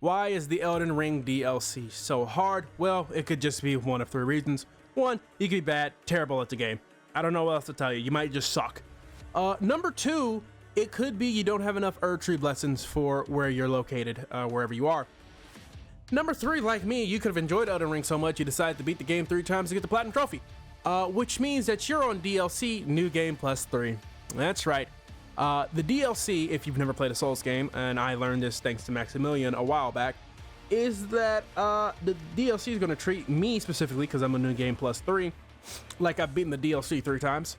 Why is the Elden Ring DLC so hard? Well, it could just be one of three reasons. One, you could be bad, terrible at the game. I don't know what else to tell you. You might just suck. Number two, it could be you don't have enough Tree blessings for where you're located, wherever you are. Number three, like me, you could have enjoyed Elden Ring so much you decided to beat the game 3 times to get the Platinum Trophy. Which means that you're on DLC, New Game Plus 3. That's right. The DLC, if you've never played a Souls game, and I learned this thanks to Maximilian a while back, is that the DLC is going to treat me specifically, because I'm a New Game Plus 3, like I've beaten the DLC 3 times.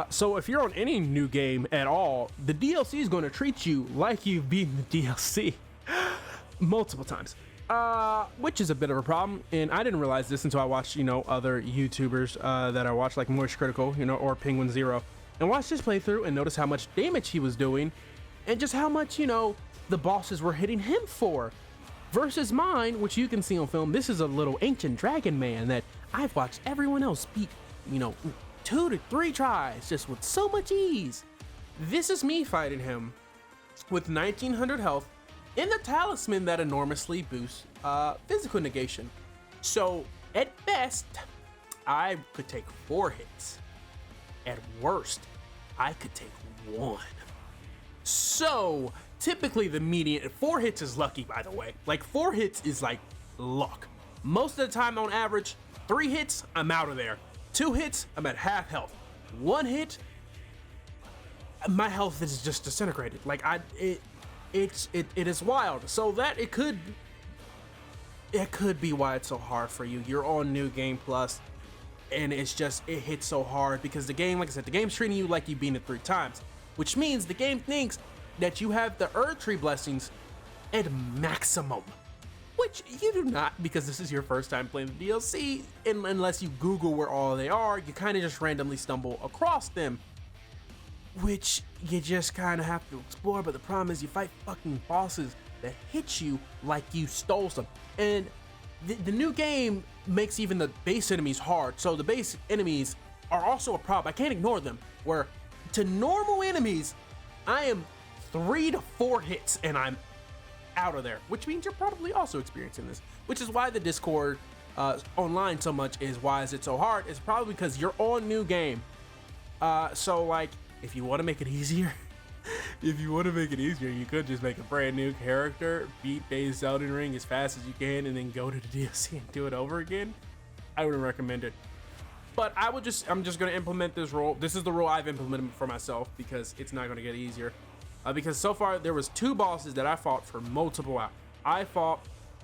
So if you're on any new game at all, the DLC is going to treat you like you've beaten the DLC multiple times. Which is a bit of a problem, and I didn't realize this until I watched, other YouTubers that I watched, like Moist Critical, or Penguin Zero, and watched his playthrough and noticed how much damage he was doing, and just how much, the bosses were hitting him for. Versus mine, which you can see on film, this is a little ancient dragon man that I've watched everyone else beat, 2 to 3 tries, just with so much ease. This is me fighting him with 1900 health, in the talisman that enormously boosts physical negation. So at best, I could take 4 hits. At worst, I could take 1. So typically the median, 4 hits is lucky, by the way. Like 4 hits is like luck. Most of the time on average, 3 hits, I'm out of there. 2 hits, I'm at half health. 1 hit, my health is just disintegrated. Like it is wild. So that it could be why it's so hard for you. You're on New Game Plus, and it hits so hard because the game, like I said, the game's treating you like you've beaten it 3 times, which means the game thinks that you have the Tree blessings at maximum, which you do not, because this is your first time playing the DLC, and unless you Google where all they are, you kind of just randomly stumble across them, which you just kind of have to explore. But the problem is you fight fucking bosses that hit you like you stole some, and the new game makes even the base enemies hard. So the base enemies are also a problem. I can't ignore them, where to normal enemies I am 3 to 4 hits and I'm out of there, which means you're probably also experiencing this, which is why the Discord online so much is why is it so hard. It's probably because you're on new game. So like, if you want to make it easier, you could just make a brand new character, beat base Elden Ring as fast as you can, and then go to the DLC and do it over again. I wouldn't recommend it. But I'm just going to implement this rule. This is the rule I've implemented for myself because it's not going to get easier. Because so far there was 2 bosses that I fought for multiple hours. I fought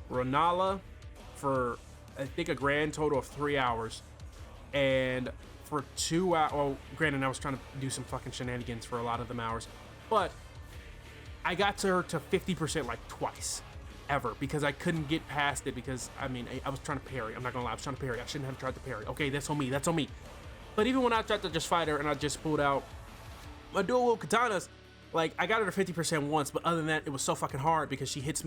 Renala for I think a grand total of 3 hours, and for 2 hours, well, granted I was trying to do some fucking shenanigans for a lot of them hours, but I got to her to 50% like twice ever because I couldn't get past it because I was trying to parry. I'm not gonna lie, I was trying to parry. I shouldn't have tried to parry. Okay, that's on me. But even when I tried to just fight her and I just pulled out my dual wield katanas, like I got her to 50% once, but other than that, it was so fucking hard because she hits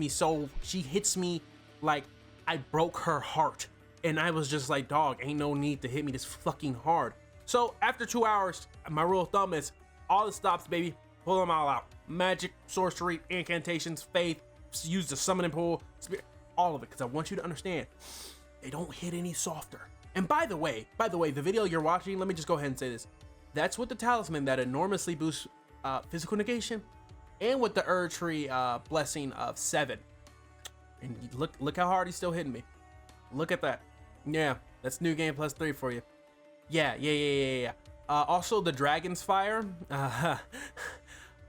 me like I broke her heart. And I was just like, dog, ain't no need to hit me this fucking hard. So after 2 hours, my rule of thumb is all the stops, baby, pull them all out. Magic, sorcery, incantations, faith, use the summoning pool, spirit, all of it. Because I want you to understand, they don't hit any softer. And by the way, the video you're watching, let me just go ahead and say this. That's with the talisman that enormously boosts physical negation, and with the Tree blessing of 7. And look how hard he's still hitting me. Look at that. Yeah, that's New Game Plus 3 for you. Yeah. Also, the Dragon's Fire.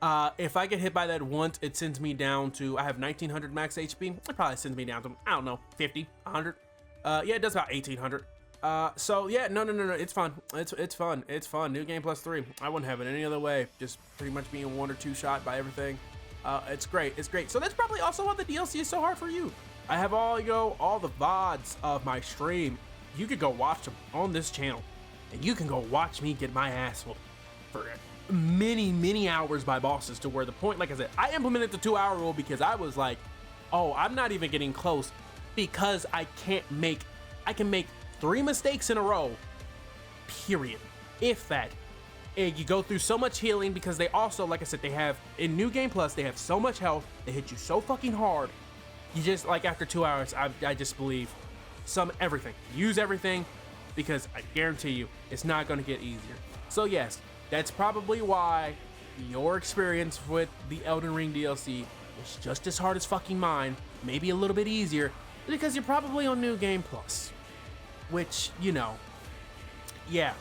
If I get hit by that once, it sends me down to, I have 1900 max HP. It probably sends me down to, I don't know, 50, 100. Yeah, it does about 1800. So yeah, no, it's fun. It's fun. New Game Plus 3. I wouldn't have it any other way. Just pretty much being 1 or 2 shot by everything. It's great. So that's probably also why the DLC is so hard for you. I have all the VODs of my stream. You could go watch them on this channel, and you can go watch me get my ass whooped for many hours by bosses, to where the point, like I said, I implemented the 2-hour rule because I was like, oh, I'm not even getting close because I can make 3 mistakes in a row, period, if that. And you go through so much healing because they also, like I said, they have in New Game Plus, they have so much health, they hit you so fucking hard You just, like, after 2 hours, I just believe everything. Use everything, because I guarantee you, it's not going to get easier. So yes, that's probably why your experience with the Elden Ring DLC is just as hard as fucking mine, maybe a little bit easier, because you're probably on New Game Plus. Which, you know, yeah,